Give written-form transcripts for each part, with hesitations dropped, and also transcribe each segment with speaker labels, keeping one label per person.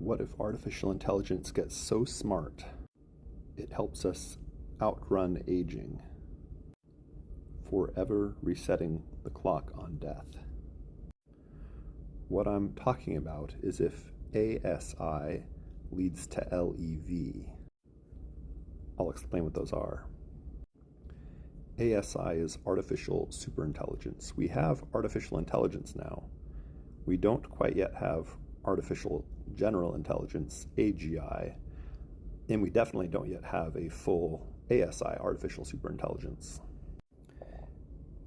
Speaker 1: What if artificial intelligence gets so smart it helps us outrun aging, forever resetting the clock on death? What I'm talking about is if ASI leads to LEV. I'll explain what those are. ASI is artificial superintelligence. We have artificial intelligence now. We don't quite yet have artificial general intelligence, AGI, and we definitely don't yet have a full ASI, artificial superintelligence.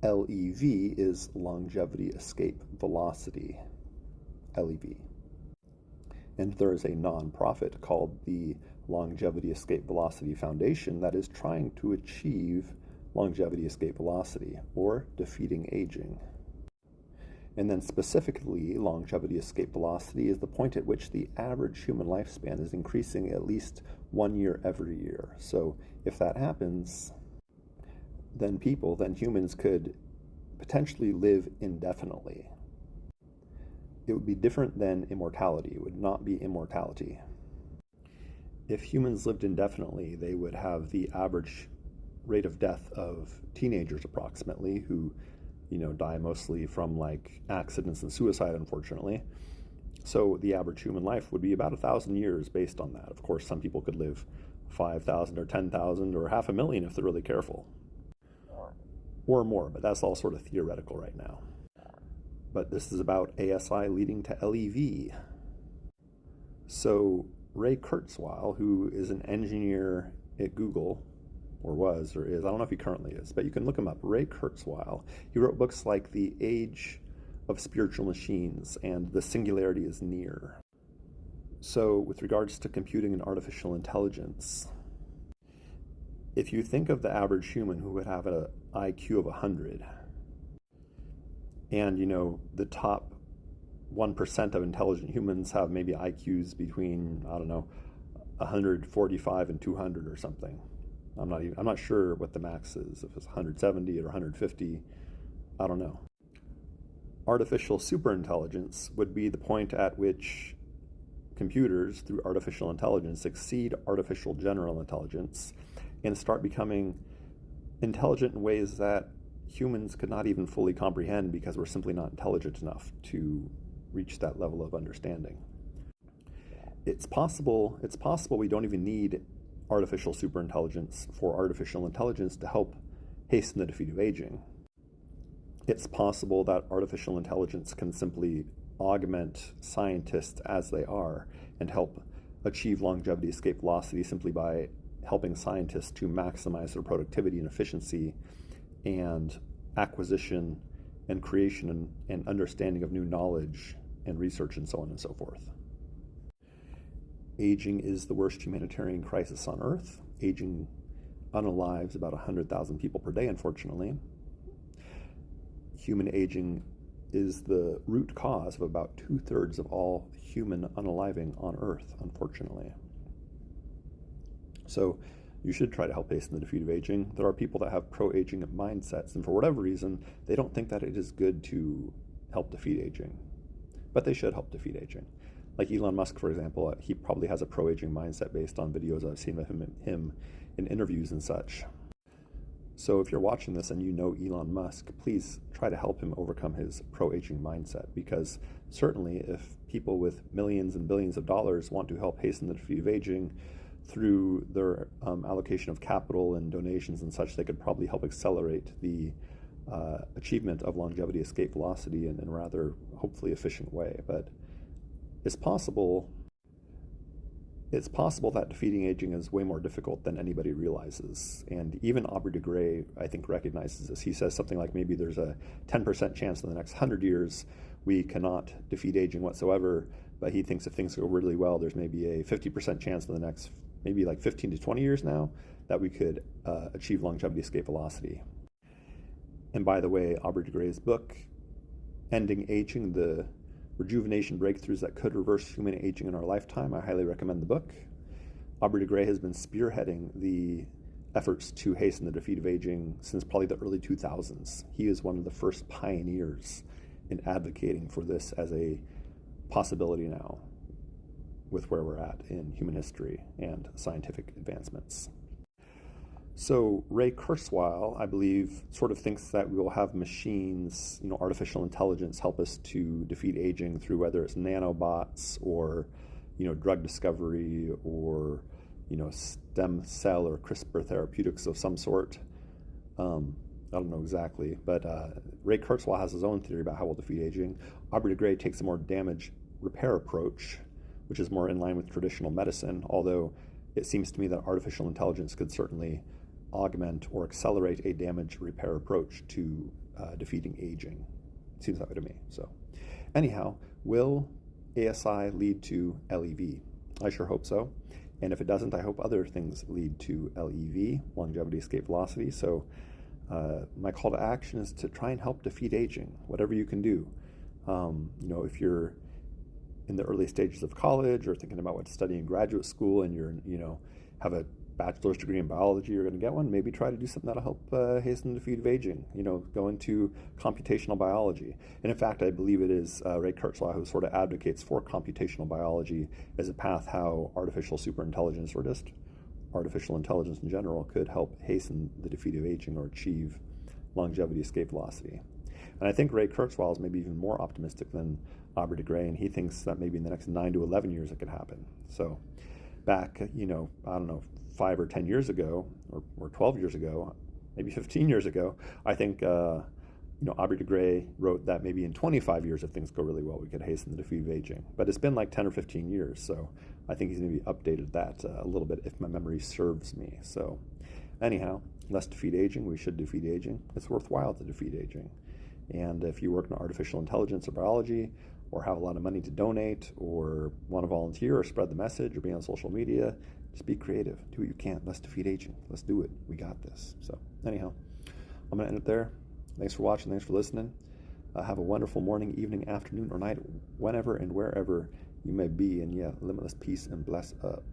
Speaker 1: LEV is longevity escape velocity, LEV. And there is a nonprofit called the Longevity Escape Velocity Foundation that is trying to achieve longevity escape velocity, or defeating aging. And then specifically, longevity escape velocity is the point at which the average human lifespan is increasing at least 1 year every year. So if that happens, then humans could potentially live indefinitely. It would be different than immortality. It would not be immortality. If humans lived indefinitely, they would have the average rate of death of teenagers approximately, who die mostly from accidents and suicide, unfortunately. So the average human life would be about 1,000 years based on that. Of course, some people could live 5,000 or 10,000 or 500,000 if they're really careful, or more, but that's all sort of theoretical right now. But this is about ASI leading to LEV. So Ray Kurzweil, who is an engineer at Google, or was, or is, I don't know if he currently is, but you can look him up, Ray Kurzweil. He wrote books like The Age of Spiritual Machines and The Singularity is Near. So with regards to computing and artificial intelligence, if you think of the average human who would have an IQ of 100, and the top 1% of intelligent humans have maybe IQs between, 145 and 200 or something. I'm not sure what the max is, if it's 170 or 150, I don't know. Artificial superintelligence would be the point at which computers, through artificial intelligence, exceed artificial general intelligence and start becoming intelligent in ways that humans could not even fully comprehend because we're simply not intelligent enough to reach that level of understanding. It's possible we don't even need artificial superintelligence for artificial intelligence to help hasten the defeat of aging. It's possible that artificial intelligence can simply augment scientists as they are and help achieve longevity escape velocity simply by helping scientists to maximize their productivity and efficiency and acquisition and creation and understanding of new knowledge and research and so on and so forth. Aging is the worst humanitarian crisis on Earth. Aging unalives about 100,000 people per day, unfortunately. Human aging is the root cause of about 2/3 of all human unaliving on Earth, unfortunately. So you should try to help hasten the defeat of aging. There are people that have pro-aging mindsets, and for whatever reason, they don't think that it is good to help defeat aging. But they should help defeat aging. Like Elon Musk, for example, he probably has a pro-aging mindset based on videos I've seen of him in interviews and such. So if you're watching this and you know Elon Musk, please try to help him overcome his pro-aging mindset, because certainly if people with millions and billions of dollars want to help hasten the defeat of aging through their allocation of capital and donations and such, they could probably help accelerate the achievement of longevity escape velocity in a rather hopefully efficient way. But it's possible that defeating aging is way more difficult than anybody realizes. And even Aubrey de Grey, I think, recognizes this. He says something like maybe there's a 10% chance in the next 100 years we cannot defeat aging whatsoever, but he thinks if things go really well, there's maybe a 50% chance in the next maybe 15 to 20 years now that we could achieve longevity escape velocity. And by the way, Aubrey de Grey's book, Ending Aging, the Rejuvenation Breakthroughs That Could Reverse Human Aging in Our Lifetime, I highly recommend the book. Aubrey de Grey has been spearheading the efforts to hasten the defeat of aging since probably the early 2000s. He is one of the first pioneers in advocating for this as a possibility now. with where we're at in human history and scientific advancements. So Ray Kurzweil, I believe, sort of thinks that we will have machines, artificial intelligence, help us to defeat aging through whether it's nanobots or, drug discovery or, stem cell or CRISPR therapeutics of some sort. I don't know exactly, but Ray Kurzweil has his own theory about how we'll defeat aging. Aubrey de Grey takes a more damage repair approach, which is more in line with traditional medicine, although it seems to me that artificial intelligence could certainly augment or accelerate a damage repair approach to defeating aging. Seems that way to me. So anyhow, will ASI lead to LEV? I sure hope so. And if it doesn't, I hope other things lead to LEV, longevity escape velocity. So my call to action is to try and help defeat aging, whatever you can do. If you're in the early stages of college or thinking about what to study in graduate school and you're, have a bachelor's degree in biology, you're going to get one, maybe try to do something that'll help hasten the defeat of aging, go into computational biology. And in fact, I believe it is Ray Kurzweil who sort of advocates for computational biology as a path how artificial superintelligence or just artificial intelligence in general could help hasten the defeat of aging or achieve longevity escape velocity. And I think Ray Kurzweil is maybe even more optimistic than Aubrey de Grey, and he thinks that maybe in the next 9 to 11 years it could happen. So back, I don't know, 5 or 10 years ago, or 12 years ago, maybe 15 years ago, I think, Aubrey de Grey wrote that maybe in 25 years, if things go really well, we could hasten the defeat of aging. But it's been like 10 or 15 years, so I think he's maybe updated that a little bit if my memory serves me. So anyhow, let's defeat aging. We should defeat aging. It's worthwhile to defeat aging. And if you work in artificial intelligence or biology, or have a lot of money to donate, or want to volunteer or spread the message or be on social media, just be creative. Do what you can. Let's defeat aging. Let's do it. We got this. So anyhow, I'm going to end it there. Thanks for watching. Thanks for listening. Have a wonderful morning, evening, afternoon, or night, whenever and wherever you may be. And yeah, limitless peace and bless up.